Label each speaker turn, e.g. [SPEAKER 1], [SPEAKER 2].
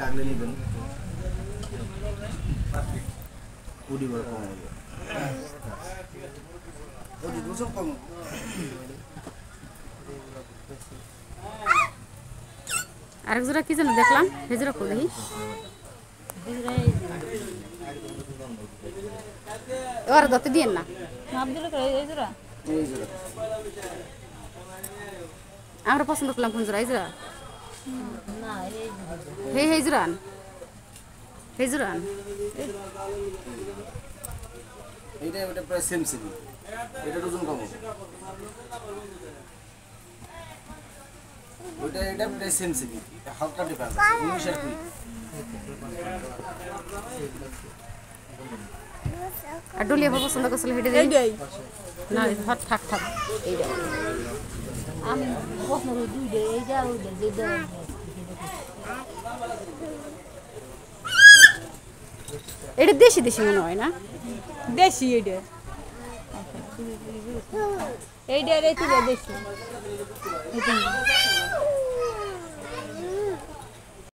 [SPEAKER 1] ডাকলে নেবেন কুড়ি করে কম হবে ওই 200 কম
[SPEAKER 2] আরেক জোড়া কি যেন দেখলাম এই জোড়া কো দেখি ওর দতে দিয়েন না আমরা পছন্দ করলাম কোন জোড়া এই জোড়া এই জোড়া এই জোড়া
[SPEAKER 1] এইটা এটা প্রায় সেম সেম এটা ওজন কম ওটা এটা প্রায় সেম সেম হালকা ডিফারেন্স আছে 19 আর 20
[SPEAKER 2] আর ডলিয়া পছন্দ করছিল হেডে এইটাই না হট থাক থাক এইটা
[SPEAKER 3] আমি পছন্দ করি দুইটা এইটা ওইটা যেটা
[SPEAKER 2] এটা দেশি দেশি মনে হয় না
[SPEAKER 3] দেশি এইটা এইটা রেখে দেশি